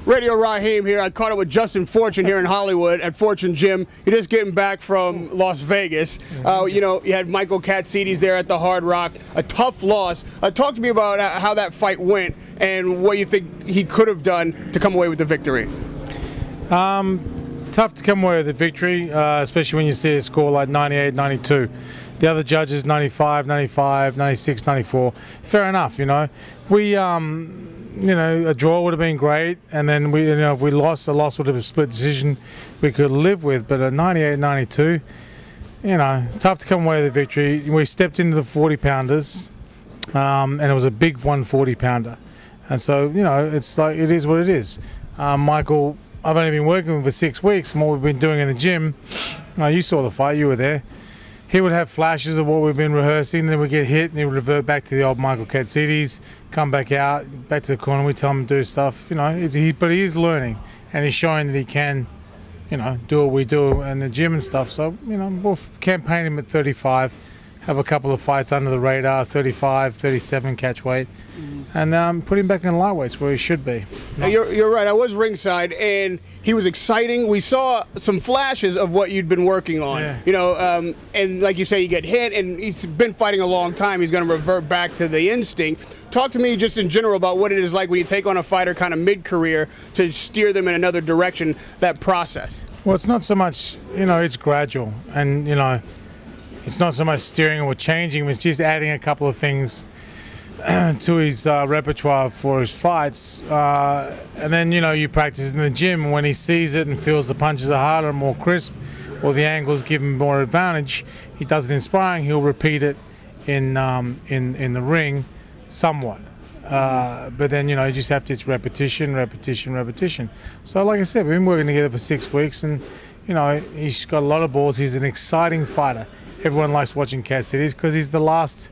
Radio Raheem here. I caught up with Justin Fortune here in Hollywood at Fortune Gym. You're just getting back from Las Vegas. You know, you had Michael Katsidis there at the Hard Rock. A tough loss. Talk to me about how that fight went and what you think he could have done to come away with the victory. Tough to come away with the victory, especially when you see a score like 98-92. The other judges 95, 95, 96, 94. Fair enough, you know. We, you know, a draw would have been great, and then we, you know, if we lost, a loss would have been a split decision we could live with. But at 98-92, you know, tough to come away with the victory. We stepped into the 40-pounders, and it was a big 140-pounder. And so, you know, it's like, it is what it is. Michael, I've only been working with him for 6 weeks, and what we've been doing in the gym, you saw the fight, you were there. He would have flashes of what we've been rehearsing, then we get hit, and he would revert back to the old Michael Katsidis, come back out, back to the corner, we tell him to do stuff, you know, but he is learning, and he's showing that he can, you know, do what we do in the gym and stuff. So, you know, we'll campaign him at 35, have a couple of fights under the radar, 35, 37 catch weight, and put him back in lightweights where he should be. You're right. I was ringside, and he was exciting. We saw some flashes of what you'd been working on. Yeah. You know, and like you say, you get hit, and he's been fighting a long time. He's going to revert back to the instinct. Talk to me just in general about what it is like when you take on a fighter kind of mid-career to steer them in another direction, that process. Well, it's not so much, you know, it's gradual, and, you know, it's not so much steering or changing, it's just adding a couple of things to his repertoire for his fights. And then, you know, you practice in the gym, and when he sees it and feels the punches are harder and more crisp, or the angles give him more advantage, he does it in sparring, he'll repeat it in the ring somewhat. But then, you know, you just have to, it's repetition, repetition, repetition. So like I said, we've been working together for 6 weeks, and, you know, he's got a lot of balls. He's an exciting fighter. Everyone likes watching Katsidis because he's the last,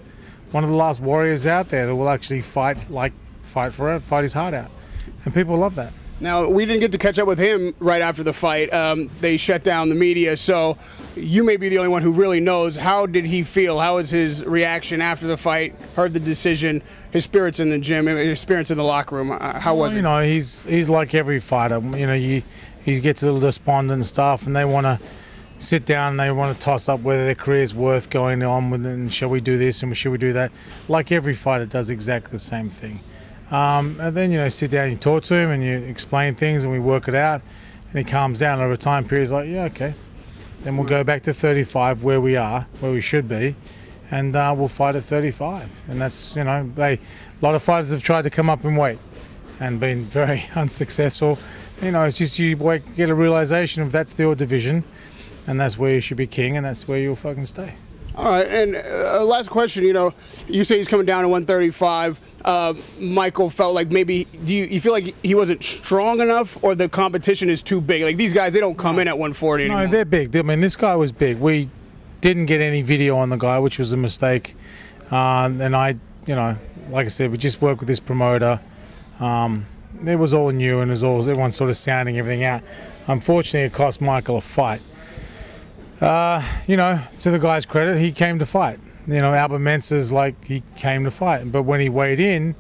one of the last warriors out there that will actually fight for it, fight his heart out, and people love that. Now, we didn't get to catch up with him right after the fight. They shut down the media, so you may be the only one who really knows. How did he feel? How was his reaction after the fight? Heard the decision, his spirits in the gym, his spirits in the locker room. How was it? You know, he's like every fighter. You know, he gets a little despondent and stuff, and they want to sit down and they want to toss up whether their career is worth going on with, and shall we do this and should we do that. Like every fighter does exactly the same thing. And then, you know, sit down and you talk to him and you explain things and we work it out, and he calms down over a time period. He's like, yeah, okay. Then we'll go back to 35 where we are, where we should be, and we'll fight at 35. And that's, you know, a lot of fighters have tried to come up in weight and been very unsuccessful. You know, it's just you get a realization of that's your division, and that's where you should be king, and that's where you'll fucking stay. All right, and last question, you know, you say he's coming down to 135. Michael felt like maybe, do you feel like he wasn't strong enough, or the competition is too big? Like, these guys, they don't come in at 140 anymore. No, they're big. I mean, this guy was big. We didn't get any video on the guy, which was a mistake. And I, you know, like I said, we just worked with this promoter. It was all new, and it was all, everyone sort of sounding everything out. Unfortunately, it cost Michael a fight. You know, to the guy's credit, he came to fight. You know, Albert Mensa's like, he came to fight. But when he weighed in,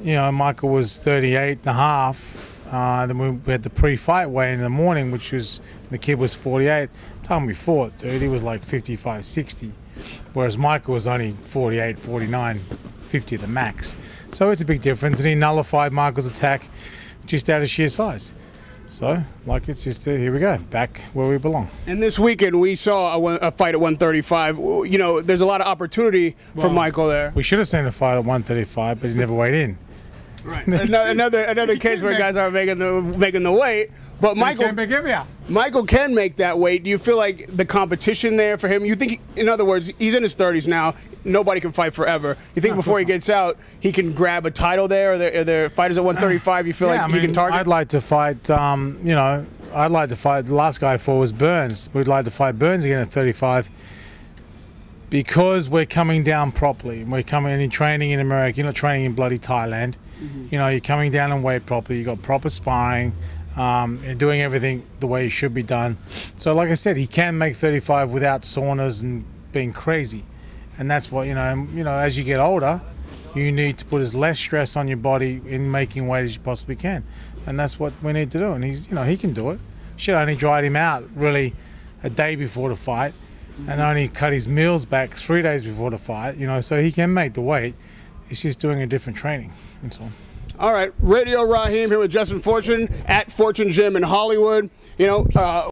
you know, Michael was 38 and a half. Then we had the pre-fight weigh in the morning, which was, the kid was 48. The time we fought, dude, he was like 55, 60. Whereas Michael was only 48, 49, 50 the max. So it's a big difference, and he nullified Michael's attack just out of sheer size. So, like, it's just, here we go, back where we belong. And this weekend, we saw a fight at 135. You know, there's a lot of opportunity for Michael there. We should have seen a fight at 135, but he never weighed in. Right. another case where guys aren't making the weight, but Michael can make that weight. Do you feel like the competition there for him? You think, in other words, he's in his 30s now. Nobody can fight forever. You think before he gets out, he can grab a title there? Are there fighters at 135 you feel like he can target? I'd like to fight. You know, I'd like to fight. The last guy I fought was Burns. We'd like to fight Burns again at 35. Because we're coming down properly. We're coming in training in America. You're not training in bloody Thailand. You know, you're coming down in weight properly. You've got proper sparring. You're doing everything the way it should be done. So, like I said, he can make 35 without saunas and being crazy. And that's what, you know, as you get older, you need to put as less stress on your body in making weight as you possibly can, and that's what we need to do. And he's, you know, he can do it. Shit only dried him out really a day before the fight, and only cut his meals back 3 days before the fight. You know, so he can make the weight. He's just doing a different training. That's all. All right, Radio Raheem here with Justin Fortune at Fortune Gym in Hollywood. You know.